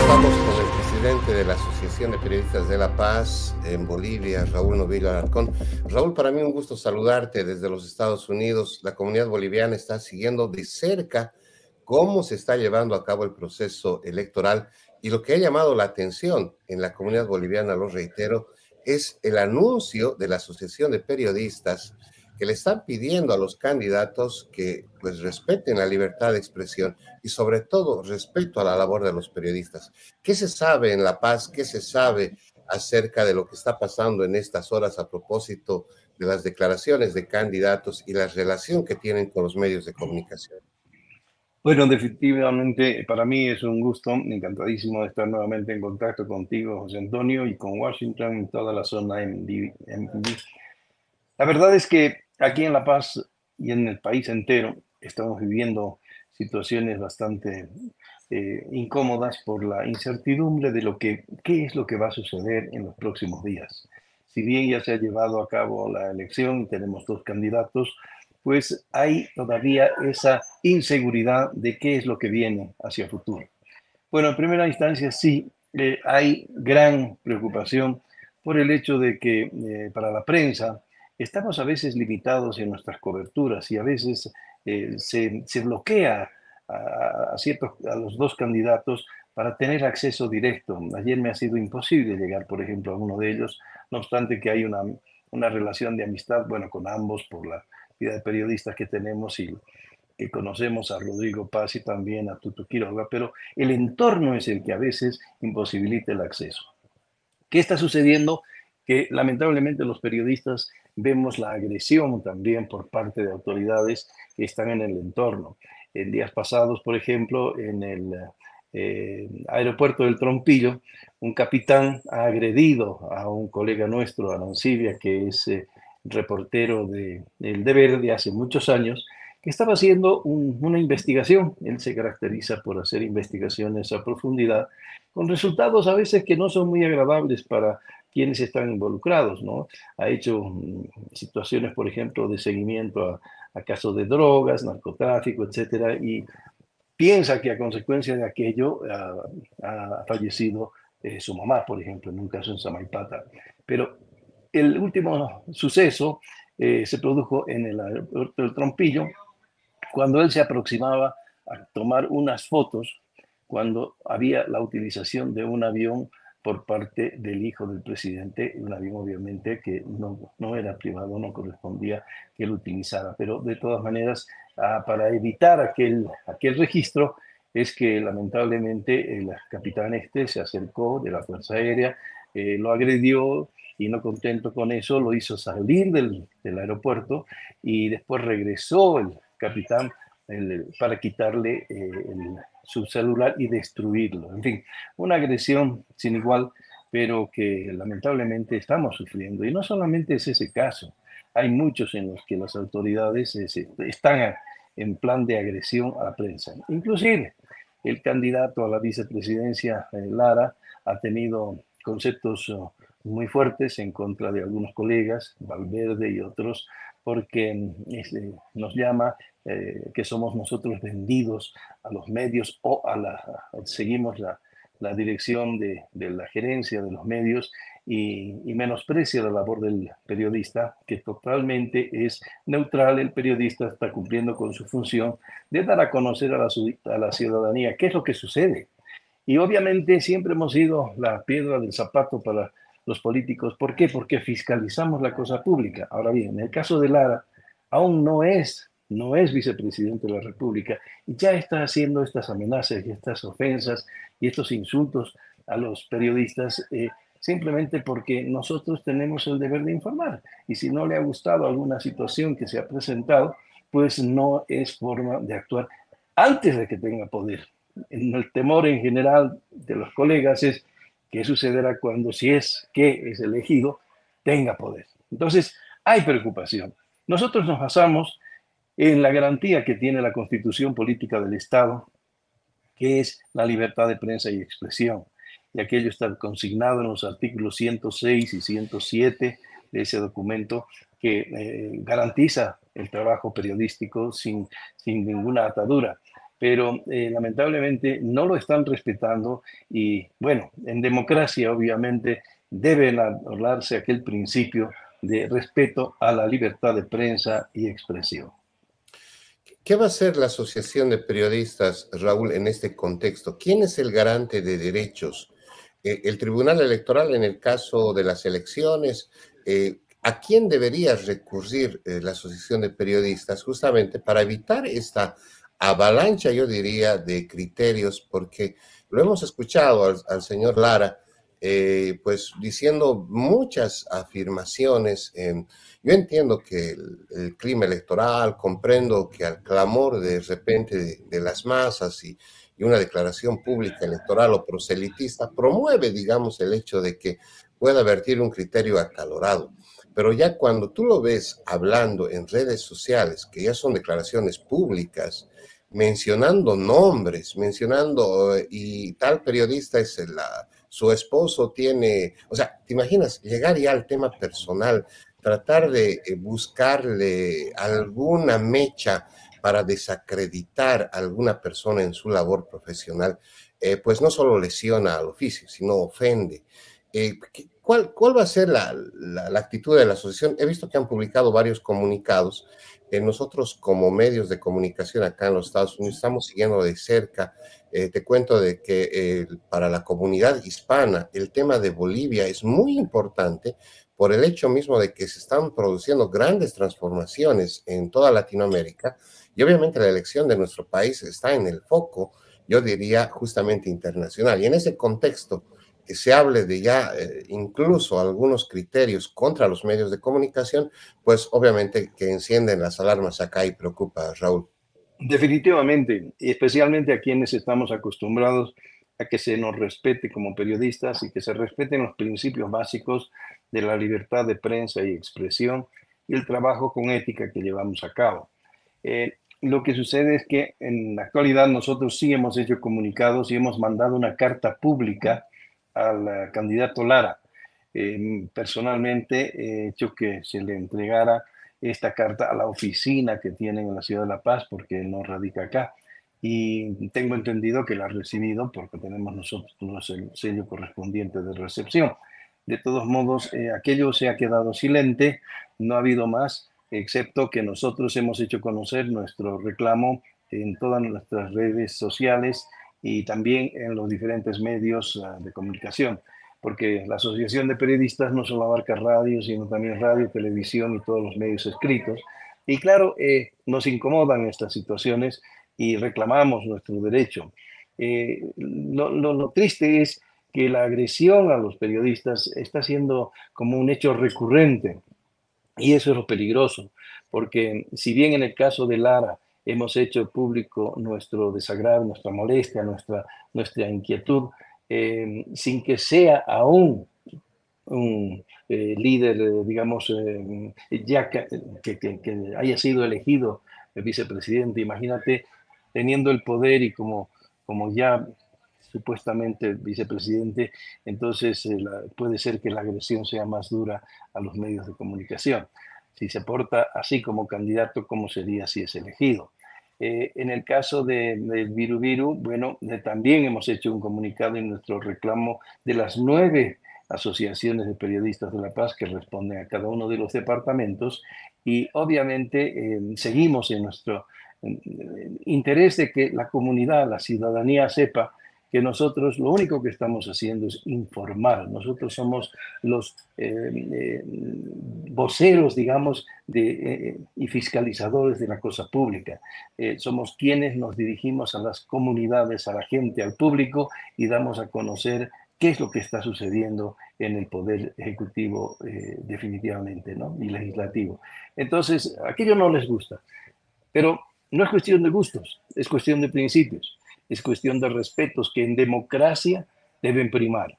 Estamos con el presidente de la Asociación de Periodistas de La Paz en Bolivia, Raúl Novillo Alarcón. Raúl, para mí un gusto saludarte desde los Estados Unidos. La comunidad boliviana está siguiendo de cerca cómo se está llevando a cabo el proceso electoral y lo que ha llamado la atención en la comunidad boliviana, lo reitero, es el anuncio de la Asociación de Periodistas que le están pidiendo a los candidatos que pues respeten la libertad de expresión y sobre todo respeto a la labor de los periodistas. ¿Qué se sabe en La Paz? ¿Qué se sabe acerca de lo que está pasando en estas horas a propósito de las declaraciones de candidatos y la relación que tienen con los medios de comunicación? Bueno, definitivamente para mí es un gusto, encantadísimo de estar nuevamente en contacto contigo, José Antonio, y con Washington y toda la zona MPB. La verdad es que aquí en La Paz y en el país entero estamos viviendo situaciones bastante incómodas por la incertidumbre de qué es lo que va a suceder en los próximos días. Si bien ya se ha llevado a cabo la elección y tenemos dos candidatos, pues hay todavía esa inseguridad de qué es lo que viene hacia el futuro. Bueno, en primera instancia sí, hay gran preocupación por el hecho de que para la prensa estamos a veces limitados en nuestras coberturas y a veces se bloquea a los dos candidatos para tener acceso directo. Ayer me ha sido imposible llegar, por ejemplo, a uno de ellos, no obstante que hay una relación de amistad, bueno, con ambos por la vida de periodistas que tenemos y que conocemos a Rodrigo Paz y también a Tuto Quiroga, pero el entorno es el que a veces imposibilita el acceso. ¿Qué está sucediendo? Que lamentablemente los periodistas vemos la agresión también por parte de autoridades que están en el entorno. En días pasados, por ejemplo, en el aeropuerto del Trompillo, un capitán ha agredido a un colega nuestro, Arancibia, que es reportero El Deber de hace muchos años, que estaba haciendo una investigación. Él se caracteriza por hacer investigaciones a profundidad, con resultados a veces que no son muy agradables para quienes están involucrados, ¿no? Ha hecho situaciones, por ejemplo, de seguimiento a casos de drogas, narcotráfico, etcétera, y piensa que a consecuencia de aquello ha fallecido su mamá, por ejemplo, en un caso en Samaipata. Pero el último suceso se produjo en el aeropuerto del Trompillo, cuando él se aproximaba a tomar unas fotos, cuando había la utilización de un avión por parte del hijo del presidente, un avión obviamente que no era privado, no correspondía que él utilizara, pero de todas maneras, para evitar aquel registro, es que lamentablemente el capitán este se acercó de la Fuerza Aérea, lo agredió y no contento con eso, lo hizo salir del aeropuerto y después regresó el capitán para quitarle su celular y destruirlo. En fin, una agresión sin igual, pero que lamentablemente estamos sufriendo. Y no solamente es ese caso, hay muchos en los que las autoridades están en plan de agresión a la prensa. Inclusive, el candidato a la vicepresidencia, Lara, ha tenido conceptos muy fuertes en contra de algunos colegas, Valverde y otros, porque nos llama que somos nosotros vendidos a los medios o seguimos la dirección de la gerencia de los medios y menosprecia la labor del periodista, que totalmente es neutral. El periodista está cumpliendo con su función de dar a conocer a la ciudadanía qué es lo que sucede. Y obviamente siempre hemos sido la piedra del zapato para los políticos. ¿Por qué? Porque fiscalizamos la cosa pública. Ahora bien, en el caso de Lara, aún no es vicepresidente de la República y ya está haciendo estas amenazas y estas ofensas y estos insultos a los periodistas simplemente porque nosotros tenemos el deber de informar. Y si no le ha gustado alguna situación que se ha presentado, pues no es forma de actuar antes de que tenga poder. El temor en general de los colegas es qué sucederá cuando, si es que es elegido, tenga poder. Entonces, hay preocupación. Nosotros nos basamos en la garantía que tiene la Constitución Política del Estado, que es la libertad de prensa y expresión. Y aquello está consignado en los artículos 106 y 107 de ese documento que garantiza el trabajo periodístico sin ninguna atadura. pero lamentablemente no lo están respetando y bueno, en democracia obviamente debe hablarse aquel principio de respeto a la libertad de prensa y expresión. ¿Qué va a hacer la Asociación de Periodistas, Raúl, en este contexto? ¿Quién es el garante de derechos? El Tribunal Electoral en el caso de las elecciones. ¿A quién debería recurrir la Asociación de Periodistas justamente para evitar esta avalancha, yo diría, de criterios? Porque lo hemos escuchado al señor Lara, pues diciendo muchas afirmaciones. Yo entiendo que el clima electoral, comprendo que al clamor de repente de las masas y una declaración pública electoral o proselitista promueve, digamos, el hecho de que pueda vertir un criterio acalorado. Pero ya cuando tú lo ves hablando en redes sociales, que ya son declaraciones públicas, mencionando nombres, mencionando, y tal periodista es su esposo tiene, o sea, ¿te imaginas llegar ya al tema personal, tratar de buscarle alguna mecha para desacreditar a alguna persona en su labor profesional? Pues no solo lesiona al oficio, sino ofende. ¿Cuál va a ser la actitud de la asociación? He visto que han publicado varios comunicados. Nosotros como medios de comunicación acá en los Estados Unidos estamos siguiendo de cerca. Te cuento de que para la comunidad hispana el tema de Bolivia es muy importante por el hecho mismo de que se están produciendo grandes transformaciones en toda Latinoamérica y obviamente la elección de nuestro país está en el foco, yo diría, justamente internacional. Y en ese contexto, que se hable de ya incluso algunos criterios contra los medios de comunicación, pues obviamente que encienden las alarmas acá y preocupa, Raúl. Definitivamente, y especialmente a quienes estamos acostumbrados a que se nos respete como periodistas y que se respeten los principios básicos de la libertad de prensa y expresión y el trabajo con ética que llevamos a cabo. Lo que sucede es que en la actualidad nosotros sí hemos hecho comunicados y hemos mandado una carta pública al candidato Lara. Personalmente he hecho que se le entregara esta carta a la oficina que tienen en la ciudad de La Paz, porque él no radica acá. Y tengo entendido que la ha recibido porque tenemos nosotros el sello correspondiente de recepción. De todos modos, aquello se ha quedado silente, no ha habido más, excepto que nosotros hemos hecho conocer nuestro reclamo en todas nuestras redes sociales y también en los diferentes medios de comunicación, porque la Asociación de Periodistas no solo abarca radio, sino también radio, televisión y todos los medios escritos. Y claro, nos incomodan estas situaciones y reclamamos nuestro derecho. Lo triste es que la agresión a los periodistas está siendo como un hecho recurrente. Y eso es lo peligroso, porque si bien en el caso de Lara hemos hecho público nuestro desagrado, nuestra molestia, nuestra inquietud, sin que sea aún un líder, digamos, ya que haya sido elegido el vicepresidente. Imagínate teniendo el poder y como ya supuestamente vicepresidente, entonces puede ser que la agresión sea más dura a los medios de comunicación. Si se porta así como candidato, ¿cómo sería si es elegido? En el caso del Viru Viru, bueno, también hemos hecho un comunicado en nuestro reclamo de las 9 asociaciones de periodistas de La Paz que responden a cada uno de los departamentos y obviamente seguimos en nuestro interés de que la comunidad, la ciudadanía sepa que nosotros lo único que estamos haciendo es informar. Nosotros somos los voceros, digamos, y fiscalizadores de la cosa pública. Somos quienes nos dirigimos a las comunidades, a la gente, al público y damos a conocer qué es lo que está sucediendo en el poder ejecutivo definitivamente, ¿no? Y legislativo. Entonces, aquello no les gusta, pero no es cuestión de gustos, es cuestión de principios, es cuestión de respetos que en democracia deben primar.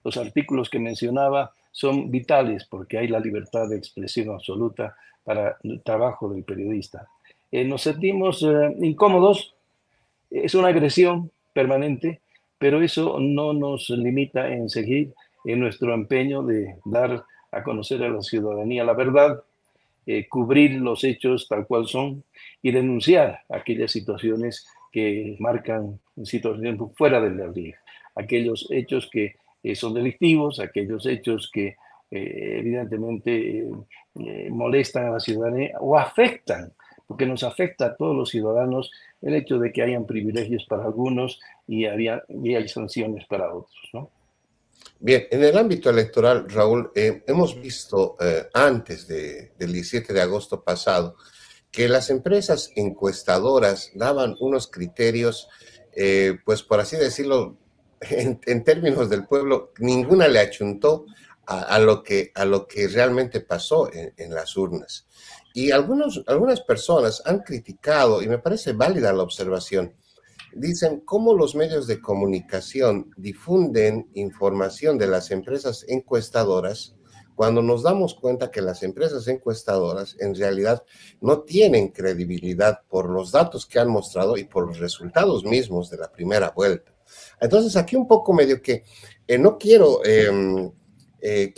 Los artículos que mencionaba son vitales porque hay la libertad de expresión absoluta para el trabajo del periodista. Nos sentimos incómodos, es una agresión permanente, pero eso no nos limita en seguir en nuestro empeño de dar a conocer a la ciudadanía la verdad, cubrir los hechos tal cual son y denunciar aquellas situaciones que marcan situaciones fuera de la ley, aquellos hechos que son delictivos, aquellos hechos que evidentemente molestan a la ciudadanía o afectan, porque nos afecta a todos los ciudadanos el hecho de que hayan privilegios para algunos y hay sanciones para otros, ¿no? Bien, en el ámbito electoral, Raúl, hemos visto antes del 17 de agosto pasado que las empresas encuestadoras daban unos criterios, pues por así decirlo, en términos del pueblo, ninguna le achuntó a lo que realmente pasó en las urnas. Y algunas personas han criticado, y me parece válida la observación, dicen cómo los medios de comunicación difunden información de las empresas encuestadoras cuando nos damos cuenta que las empresas encuestadoras en realidad no tienen credibilidad por los datos que han mostrado y por los resultados mismos de la primera vuelta. Entonces, aquí un poco medio que no quiero,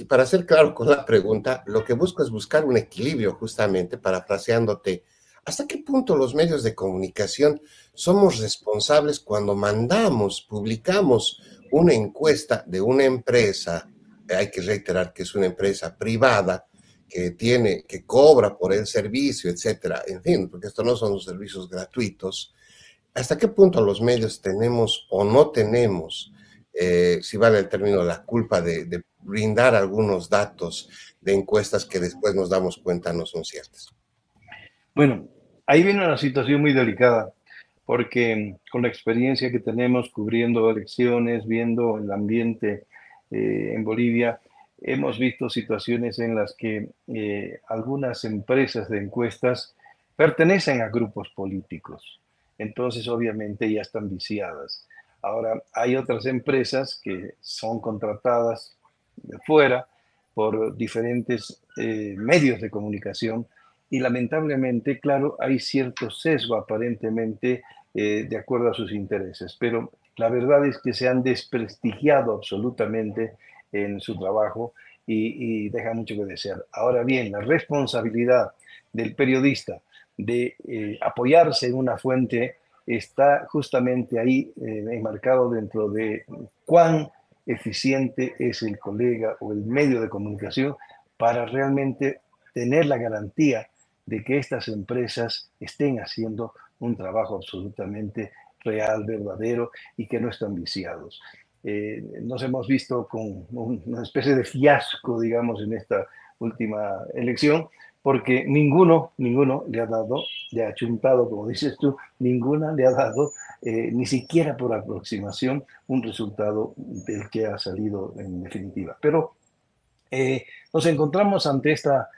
para ser claro con la pregunta, lo que busco es buscar un equilibrio justamente, parafraseándote. ¿Hasta qué punto los medios de comunicación somos responsables cuando publicamos una encuesta de una empresa? Hay que reiterar que es una empresa privada que cobra por el servicio, etcétera. En fin, porque esto no son los servicios gratuitos. ¿Hasta qué punto los medios tenemos o no tenemos, si vale el término, la culpa de brindar algunos datos de encuestas que después nos damos cuenta no son ciertas? Bueno, ahí viene una situación muy delicada, porque con la experiencia que tenemos cubriendo elecciones, viendo el ambiente en Bolivia, hemos visto situaciones en las que algunas empresas de encuestas pertenecen a grupos políticos. Entonces, obviamente, ya están viciadas. Ahora, hay otras empresas que son contratadas de fuera por diferentes medios de comunicación y lamentablemente, claro, hay cierto sesgo aparentemente de acuerdo a sus intereses, pero la verdad es que se han desprestigiado absolutamente en su trabajo y deja mucho que desear. Ahora bien, la responsabilidad del periodista de apoyarse en una fuente está justamente ahí enmarcado dentro de cuán eficiente es el colega o el medio de comunicación para realmente tener la garantía de que estas empresas estén haciendo un trabajo absolutamente real, verdadero y que no están viciados. Nos hemos visto con una especie de fiasco, digamos, en esta última elección, porque ninguno le ha achuntado, como dices tú, ninguna le ha dado, ni siquiera por aproximación, un resultado del que ha salido en definitiva. Pero nos encontramos ante esta,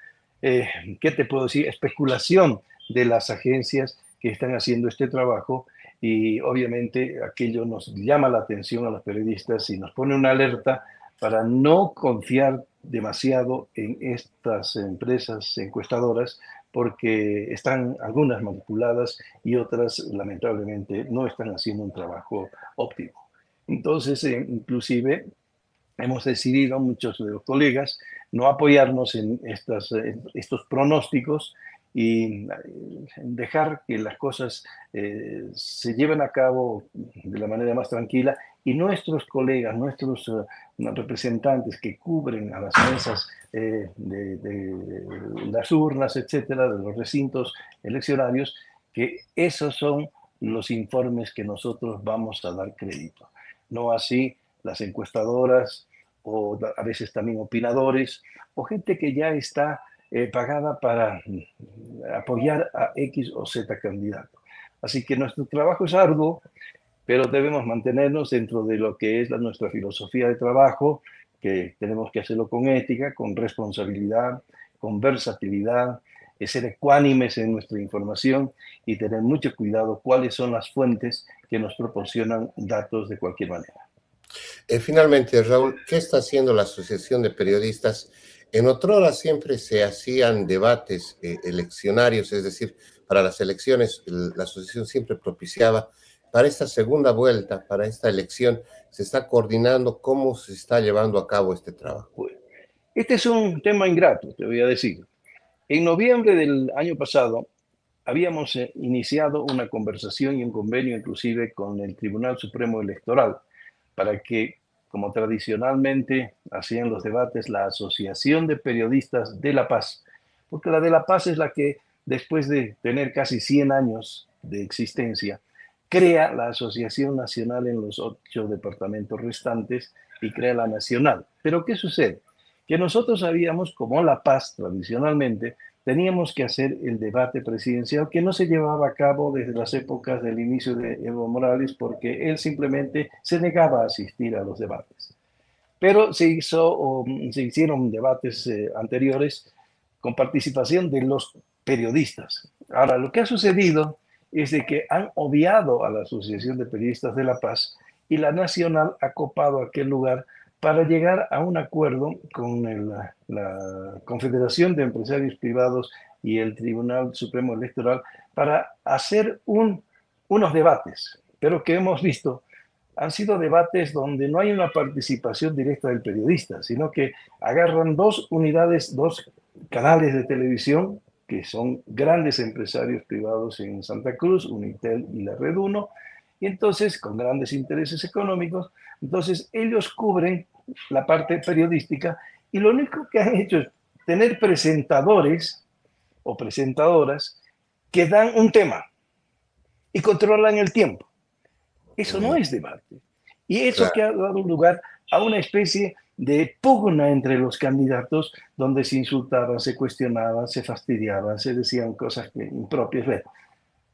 ¿qué te puedo decir?, especulación de las agencias que están haciendo este trabajo y obviamente aquello nos llama la atención a los periodistas y nos pone una alerta para no confiar demasiado en estas empresas encuestadoras porque están algunas manipuladas y otras lamentablemente no están haciendo un trabajo óptimo. Entonces, inclusive hemos decidido, muchos de los colegas, no apoyarnos en estos pronósticos y dejar que las cosas se lleven a cabo de la manera más tranquila y nuestros colegas, nuestros representantes que cubren a las mesas de las urnas, etcétera, de los recintos eleccionarios, que esos son los informes que nosotros vamos a dar crédito. No así las encuestadoras o a veces también opinadores o gente que ya está pagada para apoyar a X o Z candidato. Así que nuestro trabajo es arduo, pero debemos mantenernos dentro de lo que es nuestra filosofía de trabajo, que tenemos que hacerlo con ética, con responsabilidad, con versatilidad, ser ecuánimes en nuestra información y tener mucho cuidado cuáles son las fuentes que nos proporcionan datos de cualquier manera. Finalmente, Raúl, ¿qué está haciendo la Asociación de Periodistas? En otrora siempre se hacían debates eleccionarios, es decir, para las elecciones la asociación siempre propiciaba. Para esta segunda vuelta, para esta elección, se está coordinando cómo se está llevando a cabo este trabajo. Este es un tema ingrato, te voy a decir. En noviembre del año pasado, habíamos iniciado una conversación y un convenio inclusive con el Tribunal Supremo Electoral para que, como tradicionalmente hacían los debates, la Asociación de Periodistas de La Paz, porque la de La Paz es la que, después de tener casi 100 años de existencia, crea la Asociación Nacional en los 8 departamentos restantes y crea la Nacional. Pero ¿qué sucede? Que nosotros sabíamos, como La Paz tradicionalmente, teníamos que hacer el debate presidencial que no se llevaba a cabo desde las épocas del inicio de Evo Morales porque él simplemente se negaba a asistir a los debates. Pero se hicieron debates anteriores con participación de los periodistas. Ahora, lo que ha sucedido es de que han obviado a la Asociación de Periodistas de La Paz y la Nacional ha copado aquel lugar para llegar a un acuerdo con la Confederación de Empresarios Privados y el Tribunal Supremo Electoral para hacer unos debates, pero que hemos visto han sido debates donde no hay una participación directa del periodista, sino que agarran dos unidades, dos canales de televisión, que son grandes empresarios privados en Santa Cruz, Unitel y la Red 1, y entonces con grandes intereses económicos, entonces ellos cubren la parte periodística y lo único que han hecho es tener presentadores o presentadoras que dan un tema y controlan el tiempo. Eso no es debate. Y eso que ha dado lugar a una especie de pugna entre los candidatos donde se insultaban, se cuestionaban, se fastidiaban, se decían cosas impropias.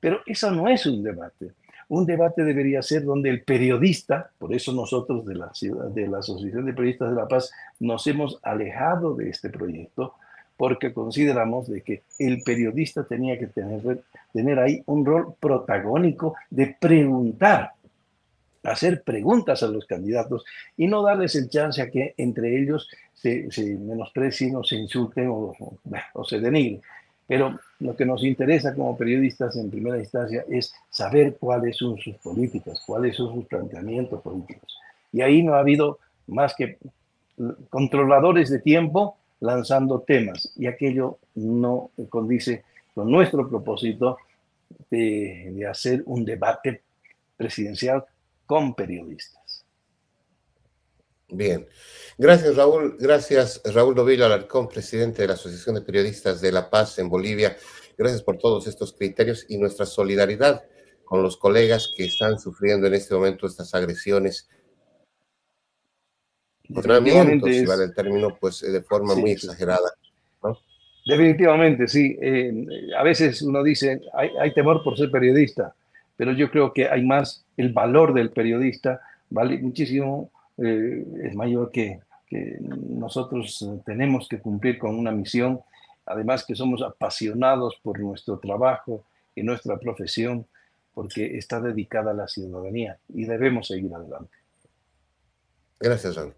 Pero eso no es un debate. Un debate debería ser donde el periodista, por eso nosotros de la Asociación de Periodistas de La Paz nos hemos alejado de este proyecto, porque consideramos de que el periodista tenía que tener ahí un rol protagónico de preguntar, hacer preguntas a los candidatos y no darles el chance a que entre ellos se menosprecien o se insulten o se denigren. Pero lo que nos interesa como periodistas en primera instancia es saber cuáles son sus políticas, cuáles son sus planteamientos políticos. Y ahí no ha habido más que controladores de tiempo lanzando temas y aquello no condice con nuestro propósito de hacer un debate presidencial con periodistas. Bien. Gracias, Raúl. Gracias, Raúl Novillo Alarcón, presidente de la Asociación de Periodistas de La Paz en Bolivia. Gracias por todos estos criterios y nuestra solidaridad con los colegas que están sufriendo en este momento estas agresiones. Definitivamente si vale el término, pues de forma muy exagerada, ¿no? Definitivamente, sí. A veces uno dice, hay temor por ser periodista, pero yo creo que hay más, el valor del periodista vale muchísimo, es mayor que nosotros tenemos que cumplir con una misión, además que somos apasionados por nuestro trabajo y nuestra profesión, porque está dedicada a la ciudadanía y debemos seguir adelante. Gracias, Raúl.